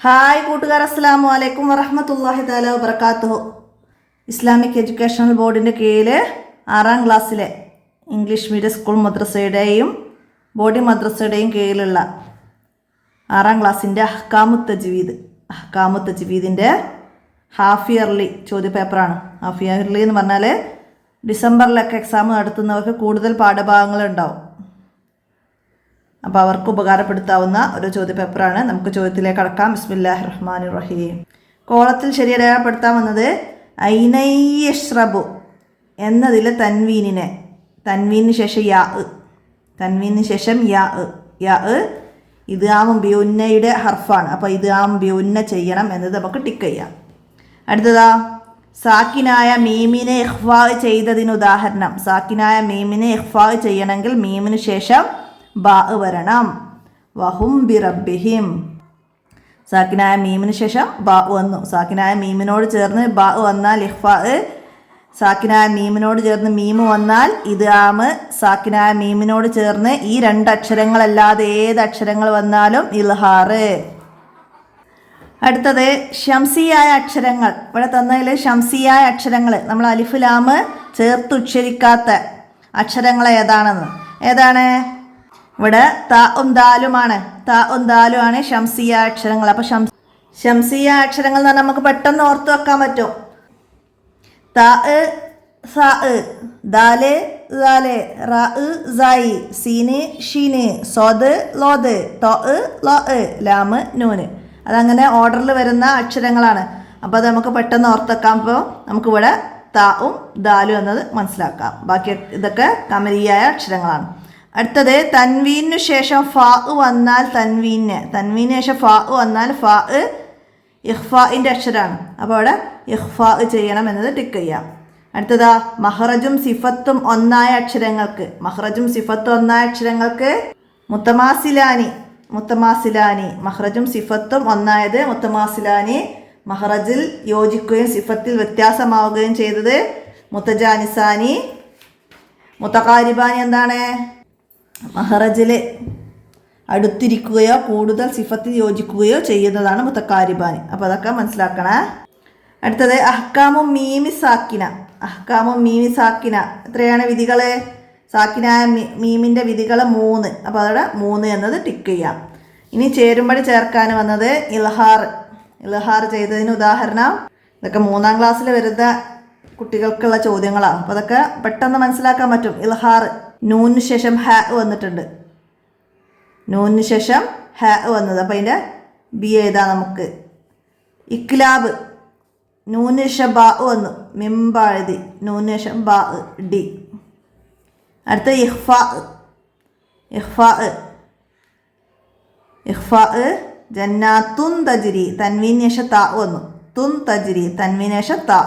Hi കൂട്ടുകാർ, അസ്സലാമു അലൈക്കും വറഹ്മത്തുള്ളാഹി തആല വബറകാതുഹു. ഇസ്ലാമിക് എഡ്യൂക്കേഷണൽ ബോർഡിൻ്റെ കീഴിൽ 6ാം ക്ലാസ്സിലെ ഇംഗ്ലീഷ് മീഡിയം സ്കൂൾ മദ്രസയുടെയും ബോർഡിംഗ് മദ്രസയുടെയും കീഴിലുള്ള 6ാം ക്ലാസ്സിൻ്റെ അഹ്കാമു തജ്വീദിൻ്റെ ഹാഫ് ഇയർലി ചോദ്യപേപ്പറാണ്. ഹാഫ് ഇയർലി എന്ന് പറഞ്ഞാൽ ഡിസംബറിലൊക്കെ എക്സാം നടത്തുന്നവർക്ക് കൂടുതൽ പാഠഭാഗങ്ങളുണ്ടാവും. അപ്പോൾ അവർക്ക് ഉപകാരപ്പെടുത്താവുന്ന ഒരു ചോദ്യപേപ്പറാണ്. നമുക്ക് ചോദ്യത്തിലേക്ക് കടക്കാം. ബിസ്മില്ലാഹിർ റഹ്മാനിർ റഹീം. കോളത്തിൽ ശരിയായി രേഖപ്പെടുത്താമെന്നത് ഐനയ്യഷ്റബു എന്നതിലെ തൻവീനിന് ശേഷം യാ ഇദ്ഗാമും ബിയുന്നയുടെ ഹർഫാണ്. അപ്പോൾ ഇദ്ഗാമും ബിയുന്ന ചെയ്യണം എന്നത് നമുക്ക് ടിക്ക് ചെയ്യാം. അടുത്തതാ സാക്കിനായ മീമിനെ ഇഖ്ഫാ ചെയ്തതിന് ഉദാഹരണം. സാക്കിനായ മീമിനെ ഇഖ്ഫാ ചെയ്യണമെങ്കിൽ മീമിന് ശേഷം ബാ വരണം. വഹും ബിറബ്ബിഹിം. സാക്കിനായ മീമിന് ശേഷം ബാ വന്നു. സാക്കിനായ മീമിനോട് ചേർന്ന് ബാ വന്നാൽ ഇഖ്ഫാ. സാക്കിനായ മീമിനോട് ചേർന്ന് മീമ് വന്നാൽ ഇദ്ഗാമ്. സാക്കിനായ മീമിനോട് ചേർന്ന് ഈ 2 അക്ഷരങ്ങളല്ലാതെ ഏത് അക്ഷരങ്ങൾ വന്നാലും ഇൽഹാറ്. അടുത്തത് ശംസിയായ അക്ഷരങ്ങൾ. ഇവിടെ തന്നതിൽ ശംസിയായ അക്ഷരങ്ങൾ നമ്മൾ അലിഫ് ലാമ് ചേർത്ത് ഉച്ചരിക്കാത്ത അക്ഷരങ്ങൾ ഏതാണ്? ഇവിടെ താഉം ദാലുമാണ് ശംസിയ അക്ഷരങ്ങൾ. അപ്പോൾ ശംസിയ അക്ഷരങ്ങൾ എന്ന് പറഞ്ഞാൽ നമുക്ക് പെട്ടെന്ന് ഓർത്ത് വെക്കാൻ പറ്റും. താ സാ, ദാല് ദാല്, റാ സായി, സീന് ഷീന്, സോദ് ലോദ്, തോ ലോ, ലാമ് നൂന്. അതങ്ങനെ ഓർഡറിൽ വരുന്ന അക്ഷരങ്ങളാണ്. അപ്പോൾ അത് നമുക്ക് പെട്ടെന്ന് ഓർത്തെക്കാം. അപ്പോൾ നമുക്കിവിടെ താഉം ദാലും എന്നത് മനസ്സിലാക്കാം. ബാക്കി ഇതൊക്കെ കമരിയായ അക്ഷരങ്ങളാണ്. അടുത്തത് തൻവീനു ശേഷം ഫാ വന്നാൽ തൻവീനു ശേഷം ഫാ വന്നാൽ ഫാ ഇഖ്ഫാഇൻ്റെ അക്ഷരമാണ്. അപ്പോൾ അവിടെ ഇഖ്ഫാ ചെയ്യണം എന്നത് ടിക്ക് ചെയ്യാം. അടുത്തതാ മഹ്റജും സിഫത്തും ഒന്നായ അക്ഷരങ്ങൾക്ക് മുത്തമാസിലാനി. മഹ്റജും സിഫത്തും ഒന്നായത് മുത്തമാസിലാനി. മഹ്റജിൽ യോജിക്കുകയും സിഫത്തിൽ വ്യത്യാസമാവുകയും ചെയ്തത് മുത്തജാനിസാനി. മുത്തഖാരിബാനി എന്താണ്? മഹ്റജിൽ അടുത്തിരിക്കുകയോ കൂടുതൽ സിഫത്തിൽ യോജിക്കുകയോ ചെയ്യുന്നതാണ് മുത്തഖാരിബാനി. അപ്പോൾ അതൊക്കെ മനസ്സിലാക്കണേ. അടുത്തത് അഹ്കാമും മീമി സാക്കിന. എത്രയാണ് വിധികൾ? സാക്കിനായ മീമിൻ്റെ വിധികൾ 3. അപ്പോൾ അവിടെ 3 എന്നത് ടിക്ക് ചെയ്യാം. ഇനി ചേരുമ്പടി ചേർക്കാൻ വന്നത് ഇൽഹാർ ചെയ്തതിന് ഉദാഹരണം. ഇതൊക്കെ 3ാം ക്ലാസ്സിൽ വരുന്ന കുട്ടികൾക്കുള്ള ചോദ്യങ്ങളാണ്. അപ്പോൾ അതൊക്കെ പെട്ടെന്ന് മനസ്സിലാക്കാൻ പറ്റും. ഇൽഹാർ നൂനിന് ശേഷം ഹ വന്നിട്ടുണ്ട്. അപ്പോൾ അതിൻ്റെ ബി എഴുതാ നമുക്ക്. ഇക്ലാബ് നൂന് ശേഷം ബാ വന്നു. മിംബ എഴുതി. നൂന് ശേഷം ബാ ഡി. അടുത്ത ഇഖ്ഫാ ജന്നാത്തുൻ തജ്രി. തൻവീന് ശേഷം താ വന്നു. തുൻ തജ്രി. തൻവീന് ശേഷം താ.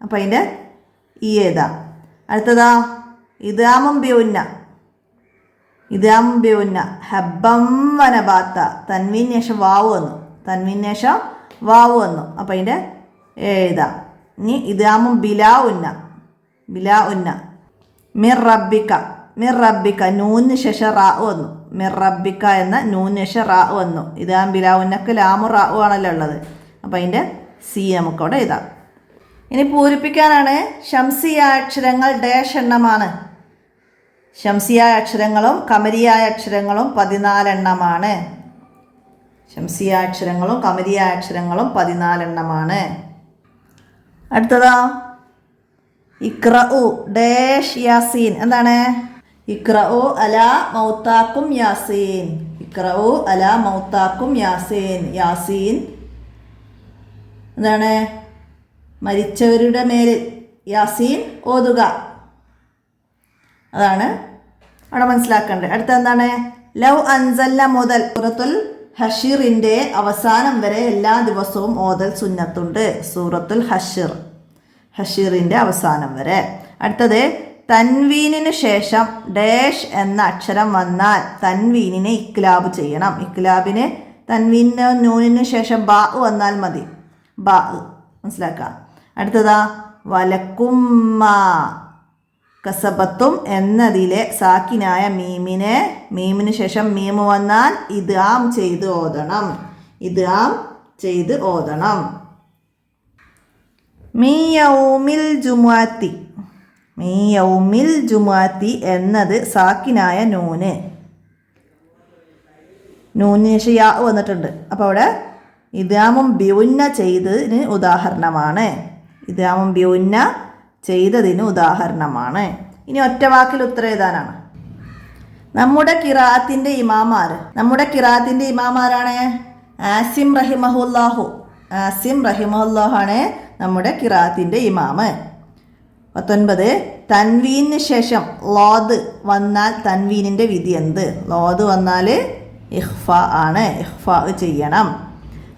അപ്പം അതിൻ്റെ ഈ എഴുതാം. അടുത്തതാ ഇദ്ഗാമും ബിയുന്ന ഹബ്ബം വനബാത്ത. തൻവീന് ശേഷം വാവ് വന്നു. അപ്പം അതിൻ്റെ എഴുതാം. ഇനി ഇദ്ഗാമും ബിലാ ഉന്ന. മിർ റബ്ബിക്ക നൂന് ശേഷം റാ വന്നു. മിർ റബ്ബിക്ക എന്ന നൂന് ശേഷം റാ വന്നു. ഇദ്ഗാം ബിലാ ഉന്നക്ക് ലാമു റാ ആണല്ലോ ഉള്ളത്. അപ്പം അതിൻ്റെ സി നമുക്കവിടെ എഴുതാം. ഇനി പൂരിപ്പിക്കാനാണ്. ശംസിയ അക്ഷരങ്ങൾ ഡാഷ് എണ്ണമാണ്. ശംസിയായ അക്ഷരങ്ങളും കമരിയായ അക്ഷരങ്ങളും 14 എണ്ണമാണ്. ശംസിയായ അക്ഷരങ്ങളും കമരിയായ അക്ഷരങ്ങളും 14 എണ്ണമാണ്. അടുത്തതാ ഇഖ്റഉ ഡാഷ് യാസീൻ. എന്താണ്? ഇഖ്റഉ അലാ മൗതാക്കും യാസീൻ. യാസീൻ എന്താണ്? മരിച്ചവരുടെ മേലിൽ യാസീൻ ഓതുക. അതാണ് അവിടെ മനസ്സിലാക്കേണ്ടത്. അടുത്ത എന്താണ്? ലൗ അൻസൽന മുതൽ സൂറത്തുൽ ഹഷിറിൻ്റെ അവസാനം വരെ എല്ലാ ദിവസവും ഓതൽ സുന്നത്തുണ്ട്. സൂറത്തുൽ ഹഷിറിൻ്റെ അവസാനം വരെ. അടുത്തത് തൻവീനിന് ശേഷം ഡാഷ് എന്ന അക്ഷരം വന്നാൽ തൻവീനിനെ ഇക്ലാബ് ചെയ്യണം. ഇക്ലാബിന് തൻവീനിന് നൂനിന് ശേഷം ബാ വന്നാൽ മതി. ബാ മനസ്സിലാക്കാം. അടുത്തതാ വലക്കുമ്മ കസബത്തും എന്നതിലെ സാക്കിനായ മീമിന് ശേഷം മീമ് വന്നാൽ ഇദ്ഗാം ചെയ്ത് ഓതണം. ഇദ്ഗാം ചെയ്ത് ഓതണം. മീ യൗമിൽ ജുമുഅത്തി, മീ യൗമിൽ ജുമുഅത്തി എന്നത് സാക്കിനായ നൂന്, നൂന് ശേഷം യാ വന്നിട്ടുണ്ട്. അപ്പോൾ അവിടെ ഇദ്ഗാമും ബിഉന്ന ചെയ്തതിന് ഉദാഹരണമാണ്, ഇദ്ഗാമും ബിഉന്ന ചെയ്തതിന് ഉദാഹരണമാണ്. ഇനി ഒറ്റ വാക്കിൽ ഉത്തരം എഴുതാനാണ്. നമ്മുടെ ഖിറാഅത്തിൻ്റെ ഇമാമാർ, നമ്മുടെ ഖിറാഅത്തിൻ്റെ ഇമാമാരാണ് ആസിം റഹിമഹുല്ലാഹു, ആസിം റഹിമഹുല്ലാഹാണ് നമ്മുടെ ഖിറാഅത്തിൻ്റെ ഇമാമ്. 19 തൻവീനിന് ശേഷം ലോദ് വന്നാൽ തൻവീനിൻ്റെ വിധി എന്ത്? ലോദ് വന്നാൽ ഇഖ്ഫ ആണ്, ഇഖ്ഫ ചെയ്യണം.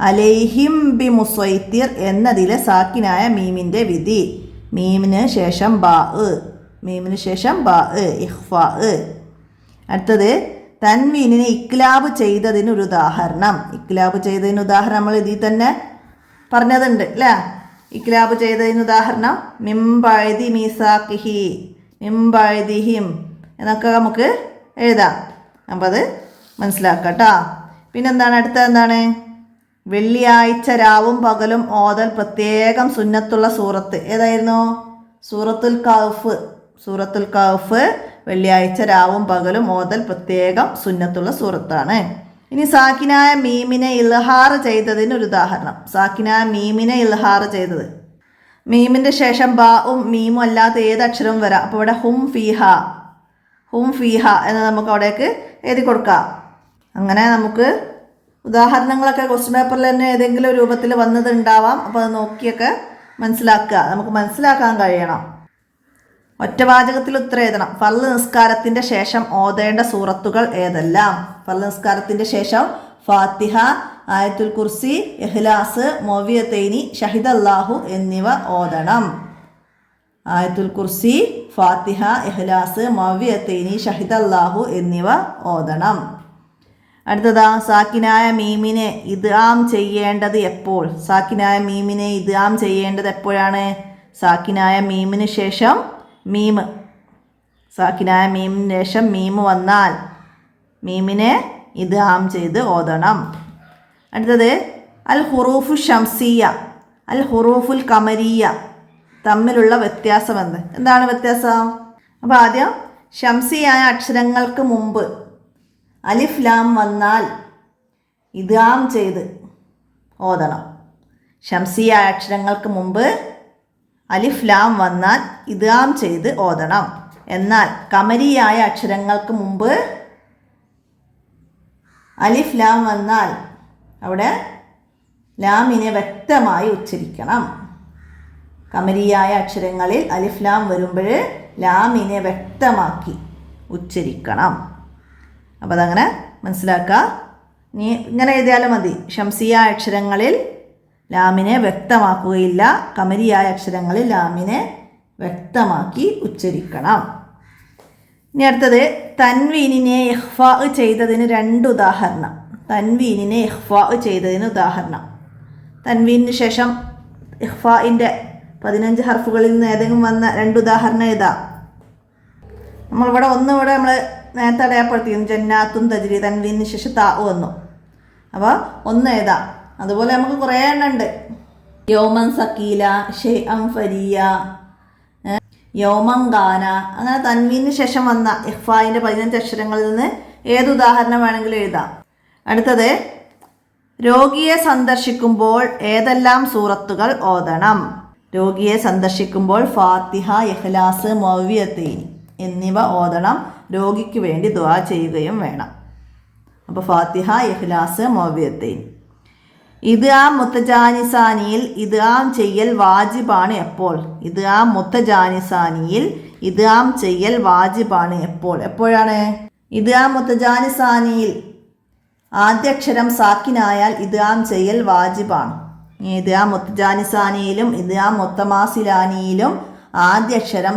അലൈഹിം ബി മുസൈത്തിർ എന്നതിലെ സാക്കിനായ മീമിൻ്റെ വിധി, മീമിന് ശേഷം ബാ, മീമിന് ശേഷം ബാ, ഇഖ്ഫ. അടുത്തത് തൻവീനിനെ ഇക്ലാബ് ചെയ്തതിന് ഒരു ഉദാഹരണം, ഇക്ലാബ് ചെയ്തതിന് ഉദാഹരണം നമ്മൾ ഇതിൽ തന്നെ പറഞ്ഞതുണ്ട് അല്ലേ. ഇക്ലാബ് ചെയ്തതിന് ഉദാഹരണം മിംബഅദി മീസാഖിഹി, മിംബഅദിഹിം എന്നൊക്കെ നമുക്ക് എഴുതാം. അപ്പോൾ അത് മനസ്സിലാക്കാം കേട്ടോ. പിന്നെന്താണ് അടുത്തത്? എന്താണ്? വെള്ളിയാഴ്ച രാവും പകലും ഓതൽ പ്രത്യേകം സുന്നത്തുള്ള സൂറത്ത് ഏതായിരുന്നു? സൂറത്തുൽ കഹ്ഫ്, സൂറത്തുൽ കഹ്ഫ് വെള്ളിയാഴ്ച രാവും പകലും ഓതൽ പ്രത്യേകം സുന്നത്തുള്ള സൂറത്താണ്. ഇനി സാക്കിനായ മീമിനെ ഇൽഹാർ ചെയ്തതിന് ഒരു ഉദാഹരണം, സാക്കിനായ മീമിനെ ഇൽഹാർ ചെയ്തത്, മീമിൻ്റെ ശേഷം ബാവും മീമും അല്ലാത്ത ഏത് അക്ഷരവും വരാം. അപ്പോൾ ഇവിടെ ഹും ഫീഹ, ഹും ഫീഹ എന്ന് നമുക്ക് അവിടേക്ക് എഴുതി കൊടുക്കാം. അങ്ങനെ നമുക്ക് ഉദാഹരണങ്ങളൊക്കെ ക്വസ്റ്റ്യൻ പേപ്പറിൽ തന്നെ ഏതെങ്കിലും രൂപത്തിൽ വന്നത് ഉണ്ടാവാം. അപ്പോൾ അത് നോക്കിയൊക്കെ മനസ്സിലാക്കുക, നമുക്ക് മനസ്സിലാക്കാൻ കഴിയണം. ഒറ്റവാചകത്തിൽ ഉത്തരം എഴുതണം. ഫർള് നിസ്കാരത്തിൻ്റെ ശേഷം ഓതേണ്ട സൂറത്തുകൾ ഏതെല്ലാം? ഫർള് നിസ്കാരത്തിൻ്റെ ശേഷം ഫാത്തിഹ, ആയത്തുൽ കുർസി, ഇഖ്ലാസ്, മുഅവ്വിദത്തൈനി, ഷഹിദല്ലാഹു എന്നിവ ഓതണം. ആയത്തുൽ കുർസി, ഫാത്തിഹ, ഇഖ്ലാസ്, മുഅവ്വിദത്തൈനി, ഷഹിദല്ലാഹു എന്നിവ ഓതണം. അടുത്തതാ സാക്കിനായ മീമിനെ ഇദ്ഗാം ചെയ്യേണ്ടത് എപ്പോൾ? സാക്കിനായ മീമിനെ ഇദ്ഗാം ചെയ്യേണ്ടത് എപ്പോഴാണ്? സാക്കിനായ മീമിന് ശേഷം മീമ്, സാക്കിനായ മീമിന് ശേഷം മീമ് വന്നാൽ മീമിനെ ഇദ്ഗാം ചെയ്ത് ഓതണം. അടുത്തത് അൽ ഹുറൂഫു ഷംസിയ, അൽ ഹുറൂഫുൽ ഖമരിയ തമ്മിലുള്ള വ്യത്യാസം എന്താണ് വ്യത്യാസം? അപ്പോൾ ആദ്യം ഷംസിയായ അക്ഷരങ്ങൾക്ക് മുമ്പ് അലിഫ് ലാം വന്നാൽ ഇദ്ഗാം ചെയ്ത് ഓതണം. ഷംസിയായ അക്ഷരങ്ങൾക്ക് മുമ്പ് അലിഫ് ലാം വന്നാൽ ഇദ്ഗാം ചെയ്ത് ഓതണം. എന്നാൽ ഖമരിയായ അക്ഷരങ്ങൾക്ക് മുമ്പ് അലിഫ് ലാം വന്നാൽ അവിടെ ലാമിനെ വ്യക്തമായി ഉച്ചരിക്കണം. ഖമരിയായ അക്ഷരങ്ങളിൽ അലിഫ് ലാം വരുമ്പോൾ ലാമിനെ വ്യക്തമാക്കി ഉച്ചരിക്കണം. അപ്പോൾ അതങ്ങനെ മനസ്സിലാക്കുക. നീ ഇങ്ങനെ എഴുതിയാലും മതി. ഷംസിയ അക്ഷരങ്ങളിൽ ലാമിനെ വ്യക്തമാക്കുകയില്ല, ഖമരിയായ അക്ഷരങ്ങളിൽ ലാമിനെ വ്യക്തമാക്കി ഉച്ചരിക്കണം. ഇനി അടുത്തത് തൻവീനിനെ ഇഖ്ഫാ ചെയ്തതിന് 2 ഉദാഹരണം. തൻവീനിനെ ഇഖ്ഫാ ചെയ്തതിന് ഉദാഹരണം. തൻവീനിന് ശേഷം ഇഖ്ഫാഇൻ്റെ 15 ഹർഫുകളിൽ നിന്ന് ഏതെങ്കിലും വന്ന 2 ഉദാഹരണം എഴുതാം. നമ്മളിവിടെ ഇവിടെ നമ്മൾ നേരത്തെ അടയാളപ്പെടുത്തിയിരുന്നു, ജന്നാത്തും തജ്രി, തൻവീനിന് ശേഷം താ വന്നു. അപ്പോൾ ഒന്ന് എഴുതാം. അതുപോലെ നമുക്ക് കുറേ എണ്ണം ഉണ്ട്. യൗമൻ സക്കീല, ഷെയ്അൻ ഫരിയ, യൗമൻ ഗാന, അങ്ങനെ തൻവീനിന് ശേഷം വന്ന ഇഖ്ഫാഇൻ്റെ 15 അക്ഷരങ്ങളിൽ നിന്ന് ഏത് ഉദാഹരണം വേണമെങ്കിലും എഴുതാം. അടുത്തത് രോഗിയെ സന്ദർശിക്കുമ്പോൾ ഏതെല്ലാം സൂറത്തുകൾ ഓതണം? രോഗിയെ സന്ദർശിക്കുമ്പോൾ ഫാത്തിഹ, ഇഖ്ലാസ്, മുഅവ്വിദത്തൈനി എന്നിവ ഓതണം. രോഗിക്ക് വേണ്ടി ദുആ ചെയ്യുകയും വേണം. അപ്പോൾ ഫാത്തിഹ, ഇഖ്ലാസ്, മുഅവ്വിദത്തൈനി. ഇദ്ഗാം മുത്തജാനിസാനിയിൽ ഇദ്ഗാം ചെയ്യൽ വാജിബാണ് എപ്പോൾ? ഇദ്ഗാം മുത്തജാനിസാനിയിൽ ഇദ്ഗാം ചെയ്യൽ വാജിബാണ് എപ്പോൾ? എപ്പോഴാണ്? ഇദ്ഗാം മുത്തജാനിസാനിയിൽ ആദ്യാക്ഷരം സാക്കിനായാൽ ഇദ്ഗാം ചെയ്യൽ വാജിബാണ്. ഇദ്ഗാം മുത്തജാനിസാനിയിലും ഇദ്ഗാം മുത്തമാസിലാനിയിലും ആദ്യാക്ഷരം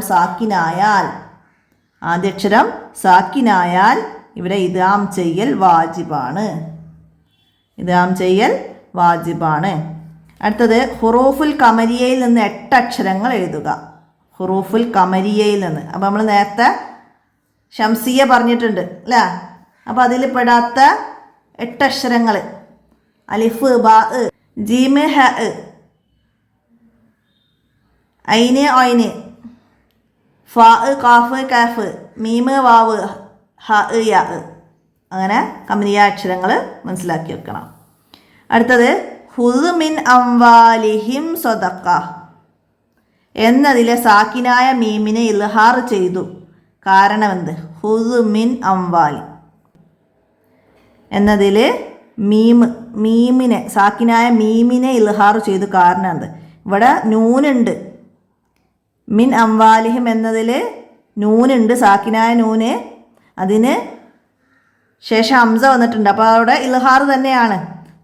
സാക്കിനായാൽ ഇവിടെ ഇദ്ഗാം ചെയ്യൽ വാജിബാണ്. ഇദ്ഗാം ചെയ്യൽ വാജിബാണ്. അടുത്തത് ഹുറൂഫുൽ ഖമരിയയിൽ നിന്ന് 8 അക്ഷരങ്ങൾ എഴുതുക. ഹുറൂഫുൽ ഖമരിയയിൽ നിന്ന്. അപ്പോൾ നമ്മൾ നേരത്തെ ഷംസിയ പറഞ്ഞിട്ടുണ്ട് അല്ലേ? അപ്പോൾ അതിൽ പെടാത്ത 8 അക്ഷരങ്ങൾ അലിഫ് ബാ, ജീമ് ഹ, ഐന് ഒയ്ന്, ഫാ കാഫ് കാഫ്, മീമ് വാവ്, ഹ യ. അങ്ങനെ കമരിയ അക്ഷരങ്ങൾ മനസ്സിലാക്കി വെക്കണം. അടുത്തത് ഹുദ് മിൻ അംവാലിഹിം സ്വദഖ എന്നതിലെ സാക്കിനായ മീമിനെ ഇൽഹാർ ചെയ്തു. കാരണം എന്ത്? ഹുദ് മിൻ അംവാലി എന്നതിൽ മീമിനെ സാക്കിനായ മീമിനെ ഇൽഹാർ ചെയ്തു. കാരണം എന്ത്? ഇവിടെ നൂനുണ്ട്. മിൻ അംവാലിഹിം എന്നതിൽ നൂനുണ്ട്, സാക്കിനായ നൂന്. അതിന് ശേഷം ഹംസ വന്നിട്ടുണ്ട്. അപ്പോൾ അവിടെ ഇൽഹാർ തന്നെയാണ്.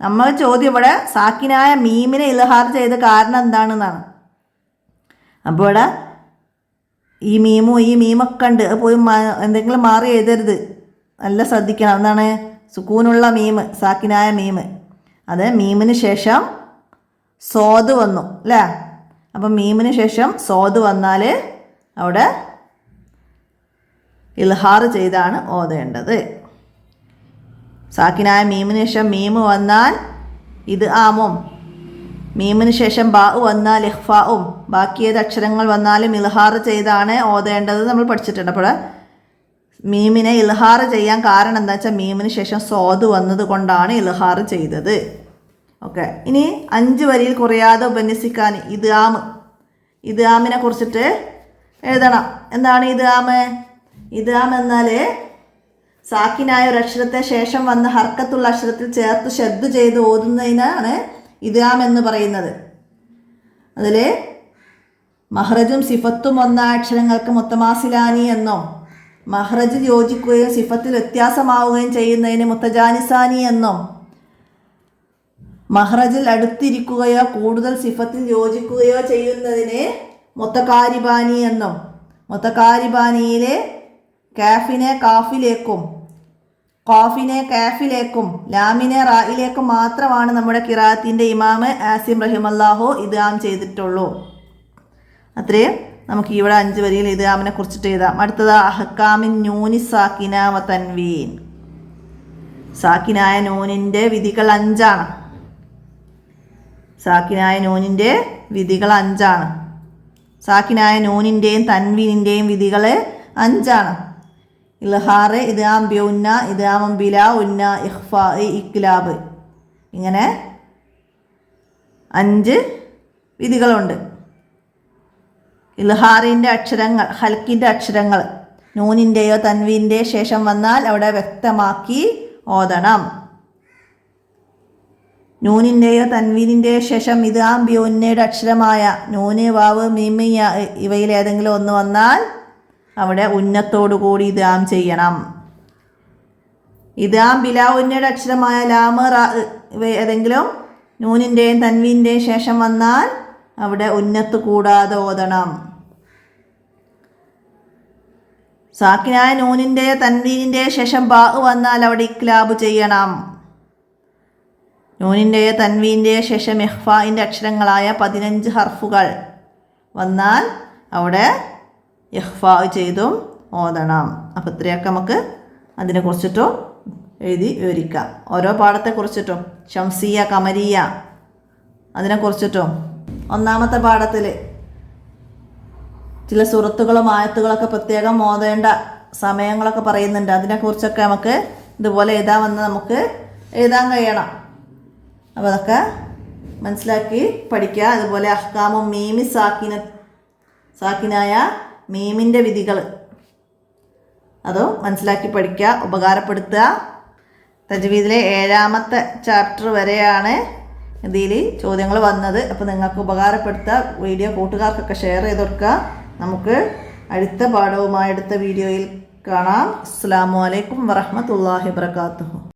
നമ്മൾ ചോദ്യം ഇവിടെ സാക്കിനായ മീമിനെ ഇൽഹാർ ചെയ്ത കാരണം എന്താണെന്നാണ്. അപ്പോൾ ഇവിടെ ഈ മീമൊക്കെ ഉണ്ട്, പോയി എന്തെങ്കിലും മാറി എഴുതരുത്, നല്ല ശ്രദ്ധിക്കണം. എന്താണ്? സുക്കൂനുള്ള മീമ്, സാക്കിനായ മീമ്. അത് മീമിന് ശേഷം സോദ് വന്നു അല്ലേ? അപ്പം മീമിന് ശേഷം സോദ് വന്നാൽ അവിടെ ഇൽഹാർ ചെയ്താണ് ഓതേണ്ടത്. സാക്കിനായ മീമിന് ശേഷം മീമ് വന്നാൽ ഇത് ആമും, മീമിന് ശേഷം ബാ വന്നാൽ ഇഖ്ഫാവും, ബാക്കി ഏത് അക്ഷരങ്ങൾ വന്നാലും ഇൽഹാർ ചെയ്താണ് ഓതേണ്ടത് നമ്മൾ പഠിച്ചിട്ടുണ്ട്. അപ്പോൾ മീമിനെ ഇൽഹാർ ചെയ്യാൻ കാരണം എന്താ വെച്ചാൽ മീമിന് ശേഷം സോദ് വന്നത് കൊണ്ടാണ് ഇൽഹാർ ചെയ്തത്. ഓക്കെ, ഇനി 5 വരിയിൽ കുറയാതെ ഉപന്യസിക്കാൻ ഇദ്ആമിനെ കുറിച്ചിട്ട് എഴുതണം. എന്താണ് ഇദ്ആമ്? ഇദ്ആം എന്നാൽ സാക്കിനായ ഒരു അക്ഷരത്തെ ശേഷം വന്ന ഹർക്കത്തുള്ള അക്ഷരത്തിൽ ചേർത്ത് ഷദ്ദ് ചെയ്ത് ഓതുന്നതിനാണ് ഇദ്ആം എന്ന് പറയുന്നത്. അതിൽ മഹ്റജും സിഫത്തും വന്ന അക്ഷരങ്ങൾക്ക് മുത്തമാസിലാനി എന്നും, മഹ്റജ് യോജിക്കുകയും സിഫത്തിൽ വ്യത്യാസമാവുകയും ചെയ്യുന്നതിന് മുത്തജാനിസാനി എന്നും, മഹ്റജിൽ അടുത്തിരിക്കുകയോ കൂടുതൽ സിഫത്തിൽ യോജിക്കുകയോ ചെയ്യുന്നതിന് മുത്തകാരിബാനി എന്നും, മുത്തകാരിബാനിയിലെ കാഫിനെ കാഫിലേക്കും ഖാഫിനെ കാഫിലേക്കും ലാമിനെ റായിലേക്കും മാത്രമാണ് നമ്മുടെ ഖിറാഅത്തിൻ്റെ ഇമാം ആസിം റഹിമല്ലാഹു ഇദ്ആം ചെയ്തിട്ടുള്ളൂ. അത്രയും നമുക്ക് ഇവിടെ 5 വരിയിൽ ഇദ്ആമിനെ കുറിച്ചിട്ട് എഴുതാം. അടുത്തത് അഹ്കാമിൻ നൂനി സാക്കിന വ തൻവീൻ. സാക്കിനായ നൂനിൻ്റെ വിധികൾ 5ആണ്. സാക്കിനായ നൂനിൻ്റെ വിധികൾ 5ആണ്. സാക്കിനായ നൂനിൻ്റെയും തൻവീനിൻ്റെയും വിധികൾ 5ആണ്. ഇൽഹാർ, ഇദ്ആം ബി ഉന്ന, ഇദ്ആം ബിലാ ഉന്ന, ഇഖ്ഫാ, ഇക്ലാബ്. ഇങ്ങനെ 5 വിധികളുണ്ട്. ഇൽഹാറിൻ്റെ അക്ഷരങ്ങൾ, ഹൽക്കിൻ്റെ അക്ഷരങ്ങൾ നൂനിൻ്റെയോ തൻവീൻ്റെയോ ശേഷം വന്നാൽ അവിടെ വ്യക്തമാക്കി ഓതണം. നൂനിൻ്റെയോ തൻവീനിൻ്റെയോ ശേഷം ഇദ്ആം ബി ഉന്നയുടെ അക്ഷരമായ നൂന്, വാവ്, മീമ്, യാ ഇവയിൽ ഏതെങ്കിലും ഒന്ന് വന്നാൽ അവിടെ ഉന്നത്തോടു കൂടി ഇദ്ആം ചെയ്യണം. ഇദ്ആം ബിലാ ഉന്നയുടെ അക്ഷരമായ ലാമ്, റാ ഇവ ഏതെങ്കിലും നൂനിൻ്റെയും തൻവീൻ്റെയും ശേഷം വന്നാൽ അവിടെ ഉന്നത്ത് കൂടാതെ ഓതണം. സാക്കിനായ നൂനിൻ്റെയോ തൻവീനിൻ്റെയോ ശേഷം ബാ വന്നാൽ അവിടെ ഇക്ലാബ് ചെയ്യണം. നൂനിൻ്റെയോ തൻവീൻ്റെയോ ശേഷം ഇഖ്ഫാഇൻ്റെ അക്ഷരങ്ങളായ 15 ഹർഫുകൾ വന്നാൽ അവിടെ ഇഖ്ഫാ ചെയ്തും ഓതണം. അപ്പോൾ ഇത്രയൊക്കെ നമുക്ക് അതിനെക്കുറിച്ചിട്ടും എഴുതി വിവരിക്കാം. ഓരോ പാഠത്തെക്കുറിച്ചിട്ടും ശംസിയ, കമരിയ അതിനെക്കുറിച്ചിട്ടും. ഒന്നാമത്തെ പാഠത്തിൽ ചില സൂറത്തുകളും ആയത്തുകളൊക്കെ പ്രത്യേകം ഓതേണ്ട സമയങ്ങളൊക്കെ പറയുന്നുണ്ട്. അതിനെക്കുറിച്ചൊക്കെ നമുക്ക് ഇതുപോലെ എഴുതാമെന്ന് നമുക്ക് എഴുതാൻ കഴിയണം. അപ്പോൾ അതൊക്കെ മനസ്സിലാക്കി പഠിക്കുക. അതുപോലെ അഹ്കാമും മീമി സാക്കിനായ മീമിൻ്റെ വിധികൾ അതും മനസ്സിലാക്കി പഠിക്കുക, ഉപകാരപ്പെടുത്തുക. തജ്വീദിലെ 7ാമത്തെ ചാപ്റ്റർ വരെയാണ് ഇതിൽ ചോദ്യങ്ങൾ വന്നത്. അപ്പോൾ നിങ്ങൾക്ക് ഉപകാരപ്പെടുത്തുക. വീഡിയോ കൂട്ടുകാർക്കൊക്കെ ഷെയർ ചെയ്ത് കൊടുക്കുക. നമുക്ക് അടുത്ത പാഠവുമായി അടുത്ത വീഡിയോയിൽ കാണാം. അസ്സലാമു അലൈക്കും വറഹ്മത്തുള്ളാഹി വബറകാതുഹു.